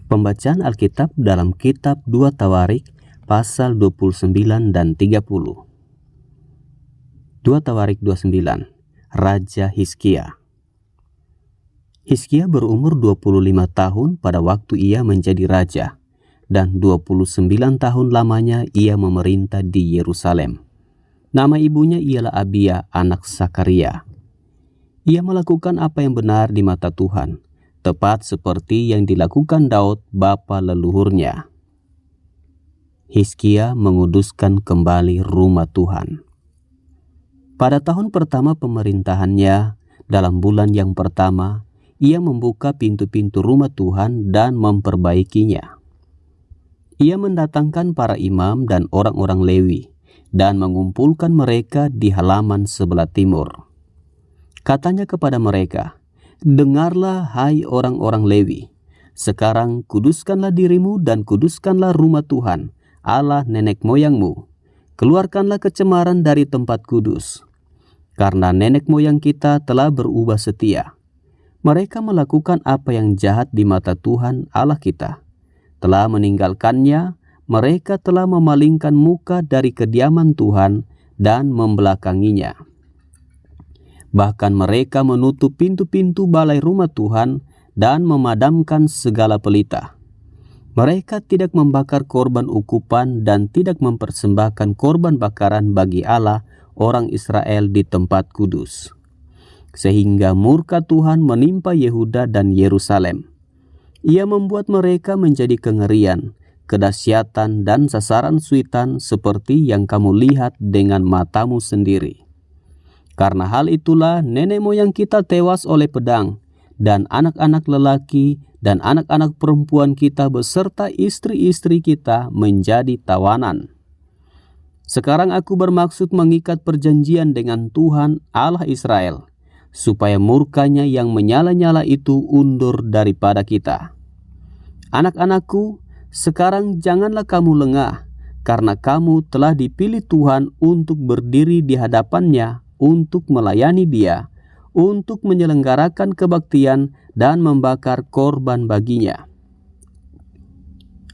Pembacaan Alkitab dalam kitab 2 Tawarik pasal 29 dan 30. 2 Tawarik 29. Raja Hizkia. Hizkia berumur 25 tahun pada waktu ia menjadi raja, dan 29 tahun lamanya ia memerintah di Yerusalem. Nama ibunya ialah Abia, anak Sakaria. Ia melakukan apa yang benar di mata Tuhan, tepat seperti yang dilakukan Daud bapa leluhurnya. Hizkia menguduskan kembali rumah Tuhan. Pada tahun pertama pemerintahannya, dalam bulan yang pertama, ia membuka pintu-pintu rumah Tuhan dan memperbaikinya. Ia mendatangkan para imam dan orang-orang Lewi dan mengumpulkan mereka di halaman sebelah timur. Katanya kepada mereka, "Dengarlah hai orang-orang Lewi, sekarang kuduskanlah dirimu dan kuduskanlah rumah Tuhan, Allah nenek moyangmu. Keluarkanlah kecemaran dari tempat kudus, karena nenek moyang kita telah berubah setia. Mereka melakukan apa yang jahat di mata Tuhan Allah kita. Telah meninggalkannya, mereka telah memalingkan muka dari kediaman Tuhan dan membelakanginya. Bahkan mereka menutup pintu-pintu balai rumah Tuhan dan memadamkan segala pelita. Mereka tidak membakar korban ukupan dan tidak mempersembahkan korban bakaran bagi Allah orang Israel di tempat kudus. Sehingga murka Tuhan menimpa Yehuda dan Yerusalem. Ia membuat mereka menjadi kengerian, kedahsyatan dan sasaran suitan seperti yang kamu lihat dengan matamu sendiri. Karena hal itulah nenek moyang kita tewas oleh pedang, dan anak-anak lelaki dan anak-anak perempuan kita beserta istri-istri kita menjadi tawanan. Sekarang aku bermaksud mengikat perjanjian dengan Tuhan Allah Israel, supaya murkanya yang menyala-nyala itu undur daripada kita. Anak-anakku, sekarang janganlah kamu lengah, karena kamu telah dipilih Tuhan untuk berdiri di hadapannya, untuk melayani Dia, untuk menyelenggarakan kebaktian dan membakar korban baginya."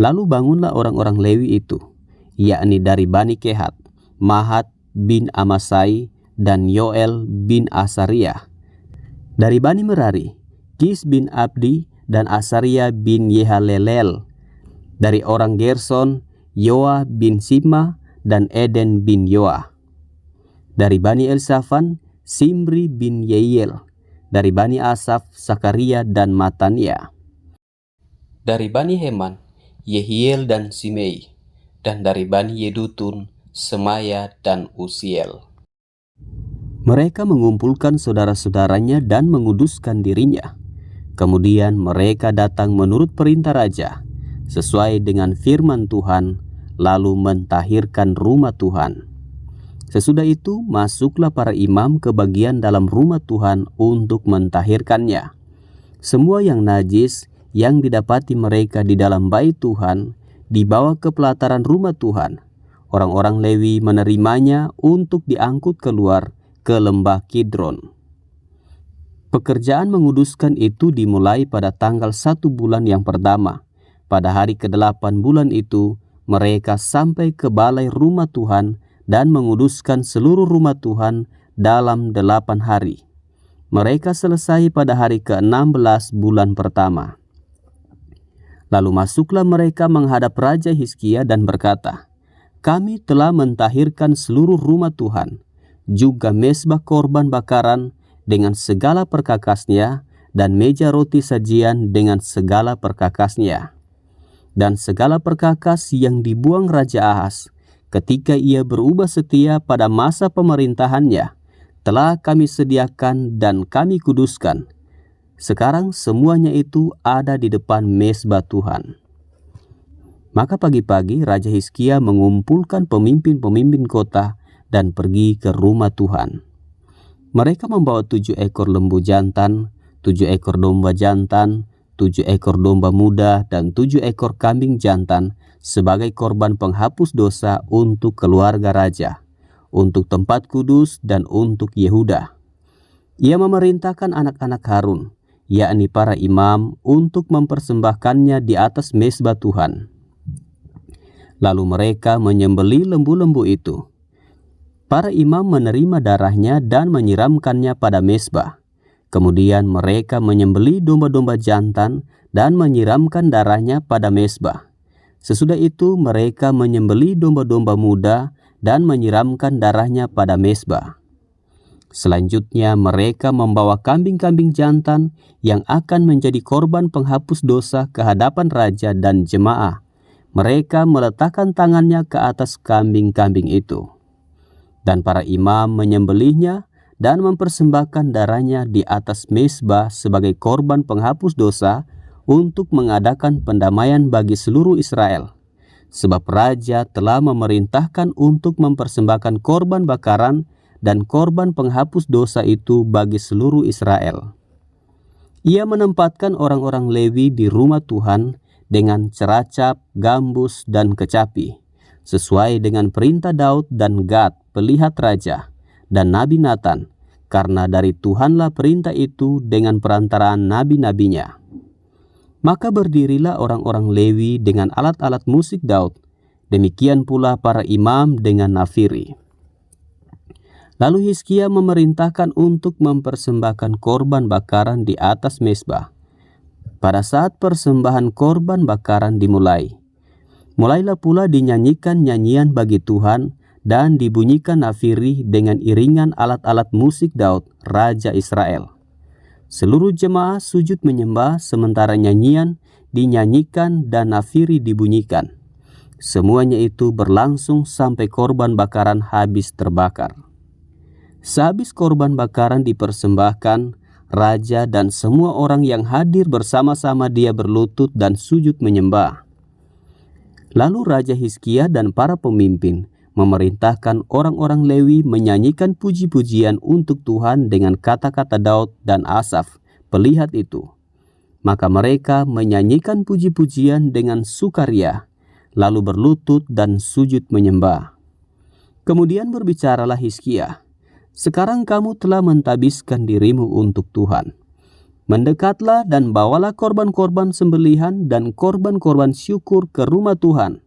Lalu bangunlah orang-orang Lewi itu, yakni dari Bani Kehat, Mahat bin Amasai dan Yoel bin Asariah. Dari Bani Merari, Kis bin Abdi dan Asaria bin Yehalelel. Dari orang Gerson, Yoah bin Sima dan Eden bin Yoah. Dari Bani Elsafan, Simri bin Yeiel. Dari Bani Asaf, Sakaria dan Matania. Dari Bani Heman, Yehiel dan Simei. Dan dari Bani Yedutun, Semaya dan Usiel. Mereka mengumpulkan saudara-saudaranya dan menguduskan dirinya. Kemudian mereka datang menurut perintah raja, sesuai dengan firman Tuhan, lalu mentahirkan rumah Tuhan. Sesudah itu masuklah para imam ke bagian dalam rumah Tuhan untuk mentahirkannya. Semua yang najis yang didapati mereka di dalam bait Tuhan dibawa ke pelataran rumah Tuhan. Orang-orang Lewi menerimanya untuk diangkut keluar ke lembah Kidron. Pekerjaan menguduskan itu dimulai pada tanggal 1 bulan yang pertama. Pada hari ke-8 bulan itu, mereka sampai ke balai rumah Tuhan dan menguduskan seluruh rumah Tuhan dalam 8 hari. Mereka selesai pada hari ke-16 bulan pertama. Lalu masuklah mereka menghadap Raja Hizkia dan berkata, "Kami telah mentahirkan seluruh rumah Tuhan, juga mezbah korban bakaran dengan segala perkakasnya, dan meja roti sajian dengan segala perkakasnya, dan segala perkakas yang dibuang Raja Ahaz ketika ia berubah setia pada masa pemerintahannya, telah kami sediakan dan kami kuduskan. Sekarang semuanya itu ada di depan mezbah Tuhan." Maka pagi-pagi Raja Hizkia mengumpulkan pemimpin-pemimpin kota dan pergi ke rumah Tuhan. Mereka membawa 7 ekor lembu jantan, 7 ekor domba jantan, 7 ekor domba muda, dan 7 ekor kambing jantan sebagai korban penghapus dosa untuk keluarga raja, untuk tempat kudus dan untuk Yehuda. Ia memerintahkan anak-anak Harun, yakni para imam, untuk mempersembahkannya di atas mezbah Tuhan. Lalu mereka menyembelih lembu-lembu itu. Para imam menerima darahnya dan menyiramkannya pada mezbah. Kemudian mereka menyembelih domba-domba jantan dan menyiramkan darahnya pada mezbah. Sesudah itu mereka menyembelih domba-domba muda dan menyiramkan darahnya pada mezbah. Selanjutnya mereka membawa kambing-kambing jantan yang akan menjadi korban penghapus dosa ke hadapan raja dan jemaah. Mereka meletakkan tangannya ke atas kambing-kambing itu. Dan para imam menyembelihnya dan mempersembahkan darahnya di atas mezbah sebagai korban penghapus dosa untuk mengadakan pendamaian bagi seluruh Israel. Sebab raja telah memerintahkan untuk mempersembahkan korban bakaran dan korban penghapus dosa itu bagi seluruh Israel. Ia menempatkan orang-orang Lewi di rumah Tuhan dengan ceracap, gambus, dan kecapi, sesuai dengan perintah Daud dan Gad, pelihat raja, dan Nabi Nathan, karena dari Tuhanlah perintah itu dengan perantaraan nabi-nabinya. Maka berdirilah orang-orang Lewi dengan alat-alat musik Daud, demikian pula para imam dengan nafiri. Lalu Hizkia memerintahkan untuk mempersembahkan korban bakaran di atas mezbah. Pada saat persembahan korban bakaran dimulai, mulailah pula dinyanyikan nyanyian bagi Tuhan dan dibunyikan nafiri dengan iringan alat-alat musik Daud, Raja Israel. Seluruh jemaah sujud menyembah sementara nyanyian dinyanyikan dan nafiri dibunyikan. Semuanya itu berlangsung sampai korban bakaran habis terbakar. Sehabis korban bakaran dipersembahkan, raja dan semua orang yang hadir bersama-sama dia berlutut dan sujud menyembah. Lalu Raja Hizkia dan para pemimpin memerintahkan orang-orang Lewi menyanyikan puji-pujian untuk Tuhan dengan kata-kata Daud dan Asaf, pelihat itu. Maka mereka menyanyikan puji-pujian dengan sukaria, lalu berlutut dan sujud menyembah. Kemudian berbicaralah Hizkia, "Sekarang kamu telah mentabiskan dirimu untuk Tuhan. Mendekatlah dan bawalah korban-korban sembelihan dan korban-korban syukur ke rumah Tuhan."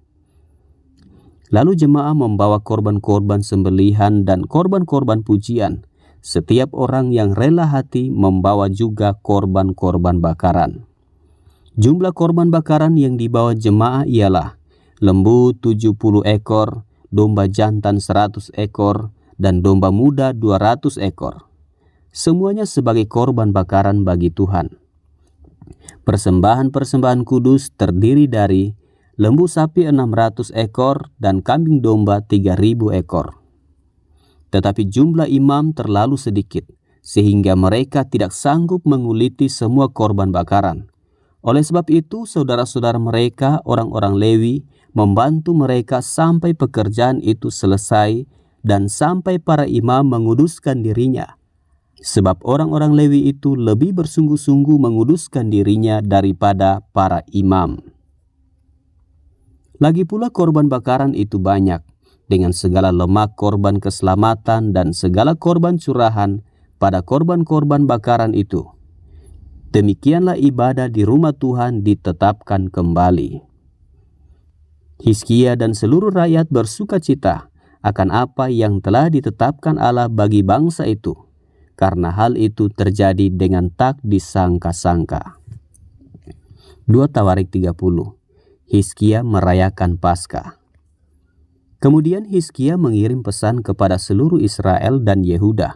Lalu jemaah membawa korban-korban sembelihan dan korban-korban pujian. Setiap orang yang rela hati membawa juga korban-korban bakaran. Jumlah korban bakaran yang dibawa jemaah ialah lembu 70 ekor, domba jantan 100 ekor, dan domba muda 200 ekor. Semuanya sebagai korban bakaran bagi Tuhan. Persembahan-persembahan kudus terdiri dari lembu sapi 600 ekor dan kambing domba 3000 ekor. Tetapi jumlah imam terlalu sedikit, sehingga mereka tidak sanggup menguliti semua korban bakaran. Oleh sebab itu, saudara-saudara mereka, orang-orang Lewi, membantu mereka sampai pekerjaan itu selesai dan sampai para imam menguduskan dirinya. Sebab orang-orang Lewi itu lebih bersungguh-sungguh menguduskan dirinya daripada para imam. Lagi pula korban bakaran itu banyak, dengan segala lemak korban keselamatan dan segala korban curahan pada korban-korban bakaran itu. Demikianlah ibadah di rumah Tuhan ditetapkan kembali. Hizkia dan seluruh rakyat bersukacita akan apa yang telah ditetapkan Allah bagi bangsa itu, karena hal itu terjadi dengan tak disangka-sangka. 2 Tawarik 30. Hizkia merayakan Paskah. Kemudian Hizkia mengirim pesan kepada seluruh Israel dan Yehuda,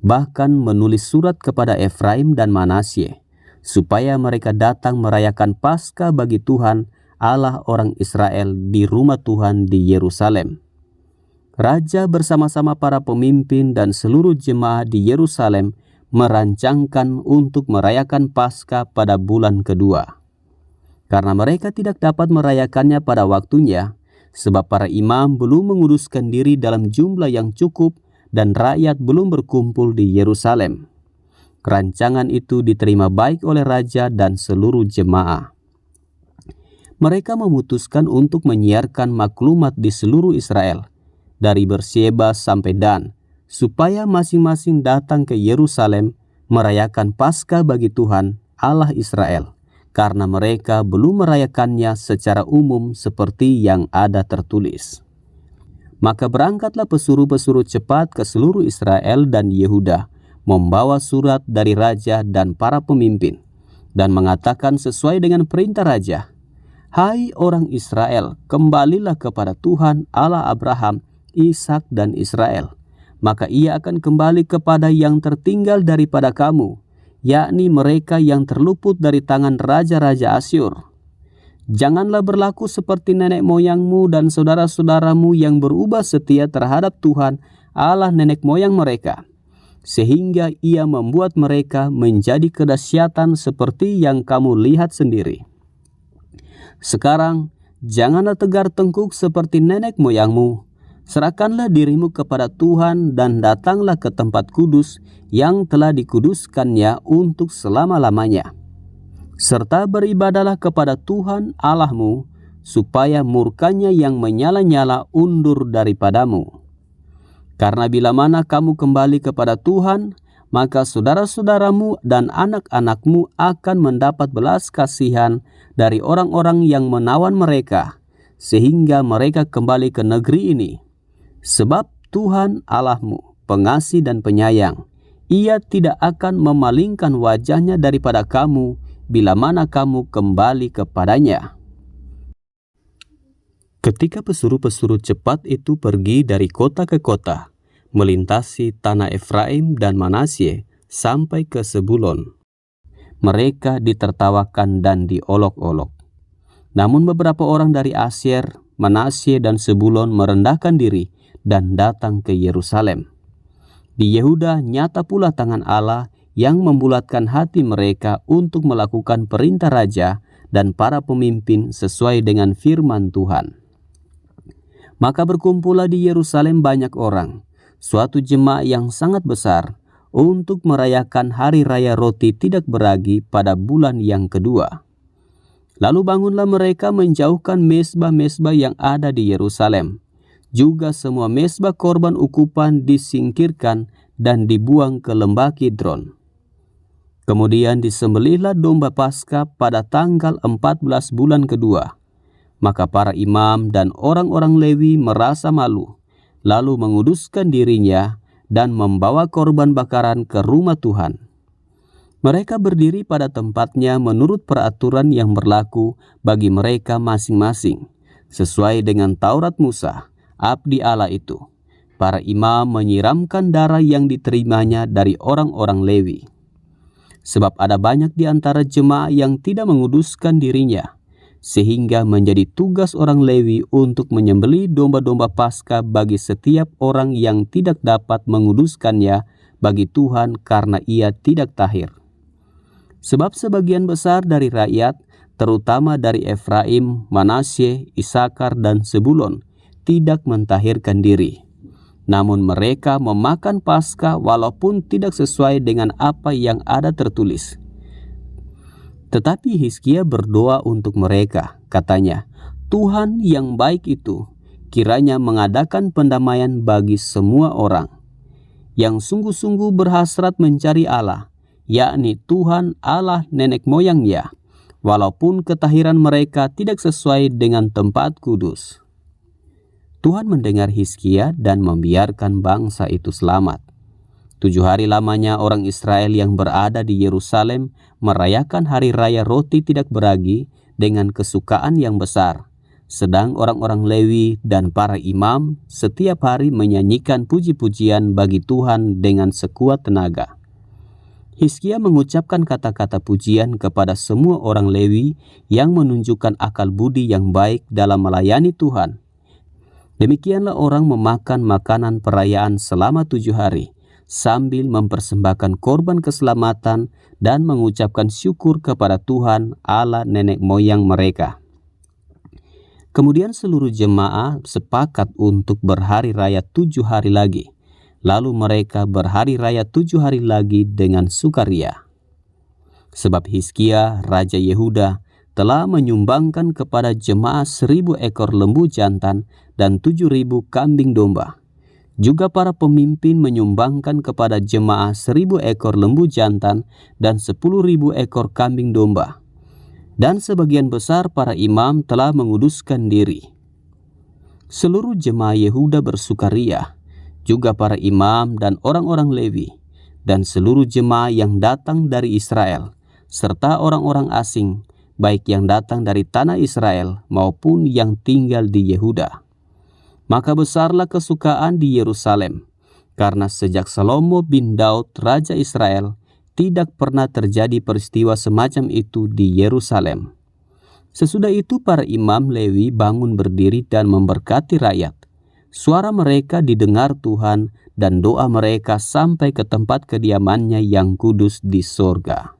bahkan menulis surat kepada Efraim dan Manasye, supaya mereka datang merayakan Paskah bagi Tuhan Allah orang Israel di rumah Tuhan di Yerusalem. Raja bersama-sama para pemimpin dan seluruh jemaah di Yerusalem merancangkan untuk merayakan Paskah pada bulan kedua. Karena mereka tidak dapat merayakannya pada waktunya, sebab para imam belum menguduskan diri dalam jumlah yang cukup dan rakyat belum berkumpul di Yerusalem. Rancangan itu diterima baik oleh raja dan seluruh jemaah. Mereka memutuskan untuk menyiarkan maklumat di seluruh Israel, dari Beersheba sampai Dan, supaya masing-masing datang ke Yerusalem merayakan Paskah bagi Tuhan Allah Israel, karena mereka belum merayakannya secara umum seperti yang ada tertulis. Maka berangkatlah pesuruh-pesuruh cepat ke seluruh Israel dan Yehuda, membawa surat dari raja dan para pemimpin, dan mengatakan sesuai dengan perintah raja, "Hai orang Israel, kembalilah kepada Tuhan Allah Abraham, Ishak dan Israel. Maka ia akan kembali kepada yang tertinggal daripada kamu, yakni mereka yang terluput dari tangan raja-raja Asyur. Janganlah berlaku seperti nenek moyangmu dan saudara-saudaramu yang berubah setia terhadap Tuhan Allah nenek moyang mereka, sehingga ia membuat mereka menjadi kedahsyatan seperti yang kamu lihat sendiri. Sekarang janganlah tegar tengkuk seperti nenek moyangmu. Serahkanlah dirimu kepada Tuhan dan datanglah ke tempat kudus yang telah dikuduskannya untuk selama-lamanya. Serta beribadahlah kepada Tuhan Allahmu, supaya murkanya yang menyala-nyala undur daripadamu. Karena bila mana kamu kembali kepada Tuhan, maka saudara-saudaramu dan anak-anakmu akan mendapat belas kasihan dari orang-orang yang menawan mereka, sehingga mereka kembali ke negeri ini. Sebab Tuhan Allahmu pengasih dan penyayang, Ia tidak akan memalingkan wajahnya daripada kamu bila mana kamu kembali kepadanya." Ketika pesuruh-pesuruh cepat itu pergi dari kota ke kota, melintasi tanah Efraim dan Manasye sampai ke Zebulon, mereka ditertawakan dan diolok-olok. Namun beberapa orang dari Asyer, Manasye dan Zebulon merendahkan diri dan datang ke Yerusalem. Di Yehuda nyata pula tangan Allah yang membulatkan hati mereka untuk melakukan perintah raja dan para pemimpin sesuai dengan firman Tuhan. Maka berkumpullah di Yerusalem banyak orang, suatu jemaah yang sangat besar, untuk merayakan hari raya roti tidak beragi pada bulan yang kedua. Lalu bangunlah mereka menjauhkan mezbah-mezbah yang ada di Yerusalem. Juga semua mezbah korban ukupan disingkirkan dan dibuang ke lembah Kidron. Kemudian disembelihlah domba Paskah pada tanggal 14 bulan kedua. Maka para imam dan orang-orang Lewi merasa malu, lalu menguduskan dirinya dan membawa korban bakaran ke rumah Tuhan. Mereka berdiri pada tempatnya menurut peraturan yang berlaku bagi mereka masing-masing, sesuai dengan Taurat Musa, abdi Allah itu. Para imam menyiramkan darah yang diterimanya dari orang-orang Lewi. Sebab ada banyak di antara jemaah yang tidak menguduskan dirinya, sehingga menjadi tugas orang Lewi untuk menyembelih domba-domba Paskah bagi setiap orang yang tidak dapat menguduskannya bagi Tuhan karena ia tidak tahir. Sebab sebagian besar dari rakyat, terutama dari Efraim, Manasye, Isakar, dan Zebulon, tidak mentahirkan diri. Namun mereka memakan Paskah walaupun tidak sesuai dengan apa yang ada tertulis. Tetapi Hizkia berdoa untuk mereka, katanya, "Tuhan yang baik itu kiranya mengadakan pendamaian bagi semua orang yang sungguh-sungguh berhasrat mencari Allah, yakni Tuhan Allah nenek moyangnya, walaupun ketahiran mereka tidak sesuai dengan tempat kudus." Tuhan mendengar Hizkia dan membiarkan bangsa itu selamat. 7 hari lamanya orang Israel yang berada di Yerusalem merayakan hari raya roti tidak beragi dengan kesukaan yang besar. Sedang orang-orang Lewi dan para imam setiap hari menyanyikan puji-pujian bagi Tuhan dengan sekuat tenaga. Hizkia mengucapkan kata-kata pujian kepada semua orang Lewi yang menunjukkan akal budi yang baik dalam melayani Tuhan. Demikianlah orang memakan makanan perayaan selama 7 hari, sambil mempersembahkan korban keselamatan dan mengucapkan syukur kepada Tuhan Allah nenek moyang mereka. Kemudian seluruh jemaah sepakat untuk berhari raya 7 hari lagi. Lalu mereka berhari raya 7 hari lagi dengan sukaria. Sebab Hizkia, Raja Yehuda, telah menyumbangkan kepada jemaah 1.000 ekor lembu jantan dan 7.000 kambing domba. Juga para pemimpin menyumbangkan kepada jemaah 1.000 ekor lembu jantan dan 10.000 ekor kambing domba. Dan sebagian besar para imam telah menguduskan diri. Seluruh jemaah Yehuda bersukaria, juga para imam dan orang-orang Lewi, dan seluruh jemaah yang datang dari Israel, serta orang-orang asing, baik yang datang dari tanah Israel maupun yang tinggal di Yehuda. Maka besarlah kesukaan di Yerusalem, karena sejak Salomo bin Daud, Raja Israel, tidak pernah terjadi peristiwa semacam itu di Yerusalem. Sesudah itu para imam Lewi bangun berdiri dan memberkati rakyat. Suara mereka didengar Tuhan dan doa mereka sampai ke tempat kediamannya yang kudus di sorga.